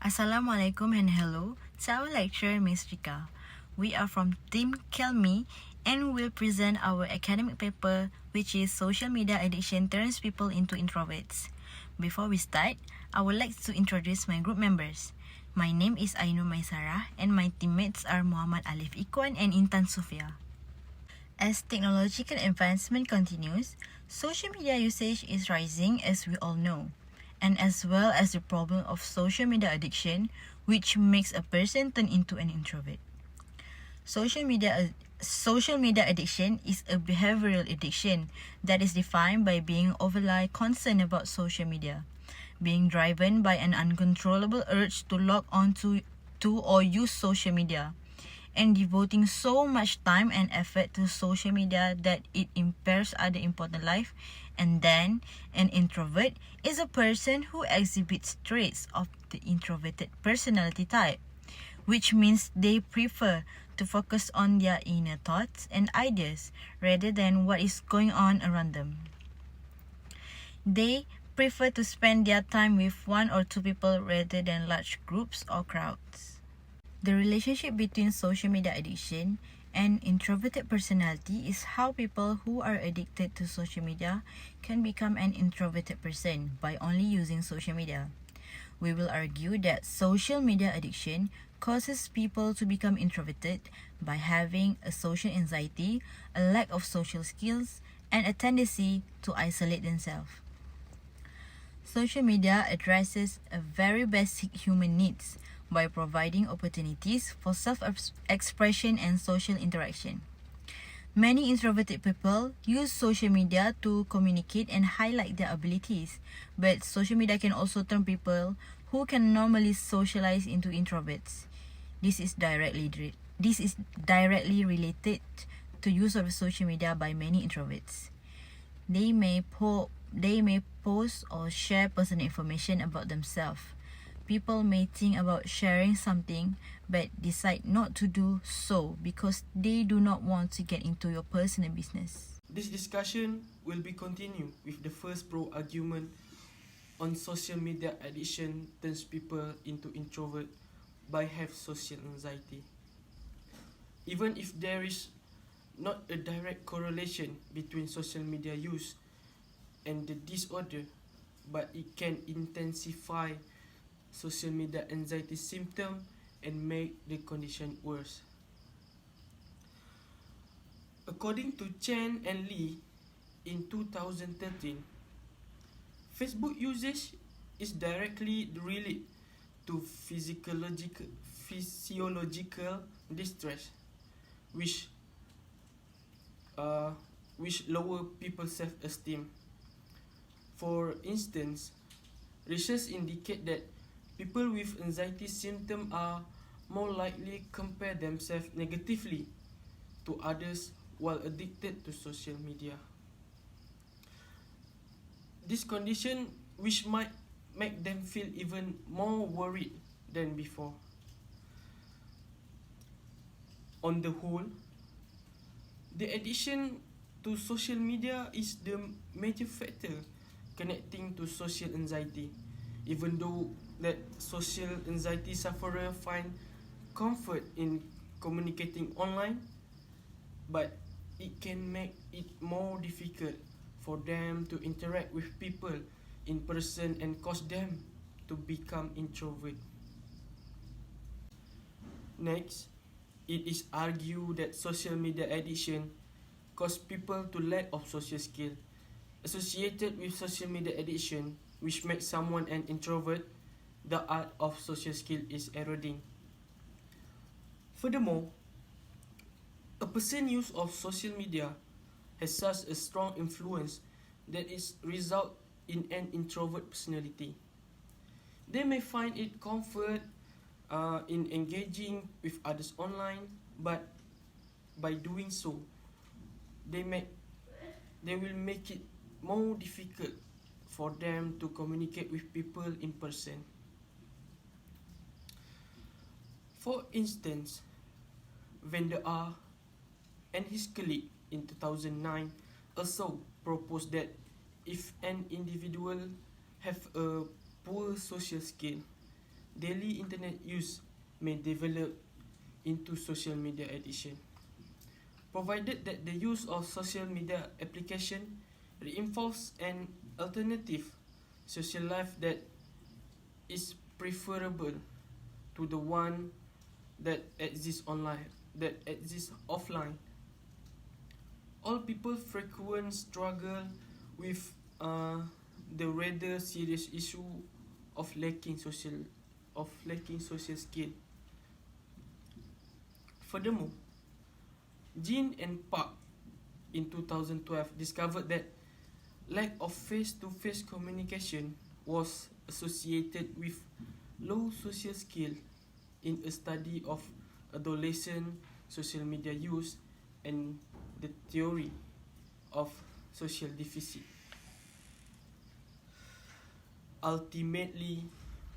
Assalamualaikum and hello to our lecturer, Ms. Rika. We are from Team Kelmi and will present our academic paper, which is Social Media Addiction Turns People into Introverts. Before we start, I would like to introduce my group members. My name is Ainur Maisara and my teammates are Muhammad Alif Ikwan and Intan Sofia. As technological advancement continues, social media usage is rising as we all know, and as well as the problem of social media addiction, which makes a person turn into an introvert. Social media addiction is a behavioral addiction that is defined by being overly concerned about social media, being driven by an uncontrollable urge to log on to or use social media, and devoting so much time and effort to social media that it impairs other important life. And then, an introvert is a person who exhibits traits of the introverted personality type, which means they prefer to focus on their inner thoughts and ideas rather than what is going on around them. They prefer to spend their time with one or two people rather than large groups or crowds. The relationship between social media addiction and introverted personality is how people who are addicted to social media can become an introverted person by only using social media. We will argue that social media addiction causes people to become introverted by having a social anxiety, a lack of social skills, and a tendency to isolate themselves. Social media addresses a very basic human needs by providing opportunities for self-expression and social interaction. Many introverted people use social media to communicate and highlight their abilities, but social media can also turn people who can normally socialize into introverts. This is directly related to use of social media by many introverts. They may post or share personal information about themselves. People may think about sharing something but decide not to do so because they do not want to get into your personal business. This discussion will be continued with the first pro argument on social media addiction turns people into introvert by have social anxiety. Even if there is not a direct correlation between social media use and the disorder, but it can intensify social media anxiety symptom and make the condition worse. According to Chen and Lee in 2013, Facebook usage is directly related to physiological distress, which lower people's self-esteem. For instance, research indicate that people with anxiety symptoms are more likely compare themselves negatively to others while addicted to social media. This condition which might make them feel even more worried than before. On the whole, the addiction to social media is the major factor connecting to social anxiety, even though that social anxiety sufferer find comfort in communicating online, but it can make it more difficult for them to interact with people in person and cause them to become introvert. Next, it is argued that social media addiction cause people to lack of social skill. Associated with social media addiction, which makes someone an introvert, the art of social skill is eroding. Furthermore, a person's use of social media has such a strong influence that it results in an introvert personality. They may find it comfort in engaging with others online, but by doing so, they will make it more difficult for them to communicate with people in person. For instance, Van der Aar and his colleague in 2009 also proposed that if an individual have a poor social skill, daily internet use may develop into social media addiction, provided that the use of social media application reinforce an alternative social life that is preferable to the one that exists online, that exists offline. All people frequent struggle with the rather serious issue of lacking social skill. Furthermore, Jean and Park in 2012 discovered that lack of face-to-face communication was associated with low social skill in a study of adolescent social media use and the theory of social deficit. Ultimately,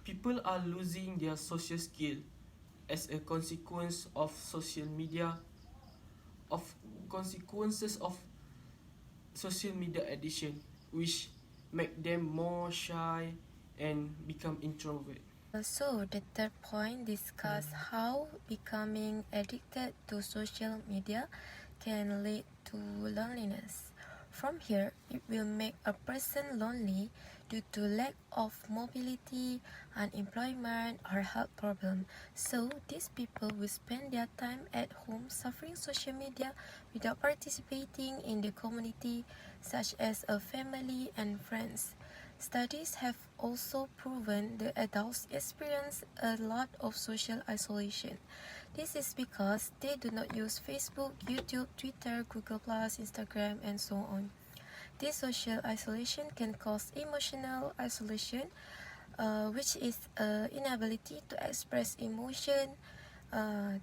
people are losing their social skill as a consequence of consequences of social media addiction, which make them more shy and become introvert. So the third point discuss how becoming addicted to social media can lead to loneliness. From here, it will make a person lonely due to lack of mobility, unemployment, or health problem. So these people will spend their time at home suffering social media without participating in the community, such as a family and friends. Studies have also proven the adults experience a lot of social isolation. This is because they do not use Facebook, YouTube, Twitter, Google+, Instagram, and so on. This social isolation can cause emotional isolation, which is inability to express emotion.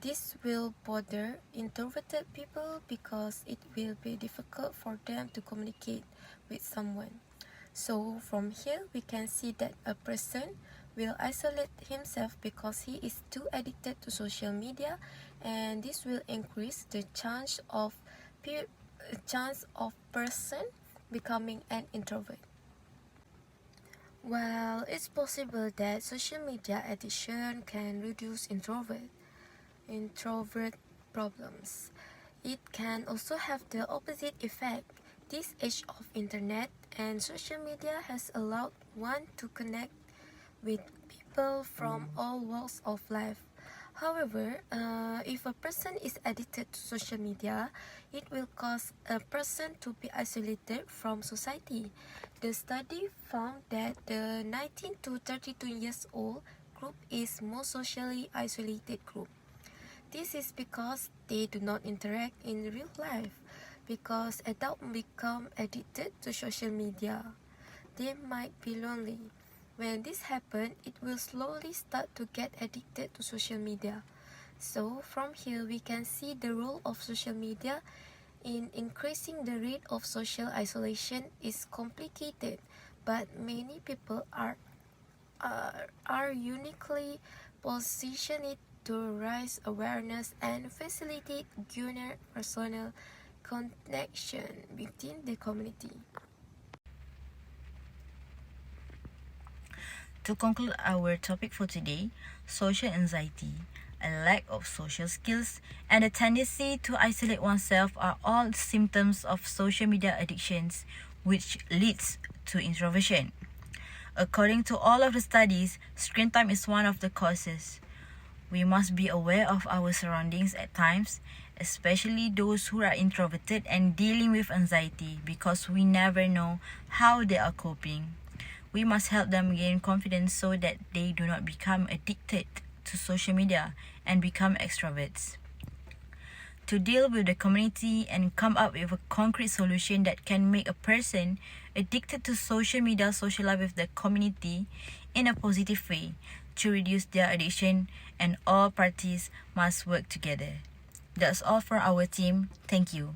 This will bother introverted people because it will be difficult for them to communicate with someone. So from here we can see that a person will isolate himself because he is too addicted to social media, and this will increase the chance of person becoming an introvert. Well, it's possible that social media addiction can reduce introvert problems. It can also have the opposite effect. This age of internet and social media has allowed one to connect with people from all walks of life. However, if a person is addicted to social media, it will cause a person to be isolated from society. The study found that the 19 to 32 years old group is most socially isolated group. This is because they do not interact in real life. Because adults become addicted to social media, they might be lonely. When this happens, it will slowly start to get addicted to social media. So from here we can see the role of social media in increasing the rate of social isolation is complicated, but many people are uniquely positioned to raise awareness and facilitate greater personal connection within the community. To conclude our topic for today, social anxiety, a lack of social skills, and a tendency to isolate oneself are all symptoms of social media addictions, which leads to introversion. According to all of the studies, screen time is one of the causes. We must be aware of our surroundings at times, especially those who are introverted and dealing with anxiety, because we never know how they are coping. We must help them gain confidence so that they do not become addicted to social media and become extroverts. To deal with the community and come up with a concrete solution that can make a person addicted to social media socialize with the community in a positive way to reduce their addiction, and all parties must work together. That's all for our team. Thank you.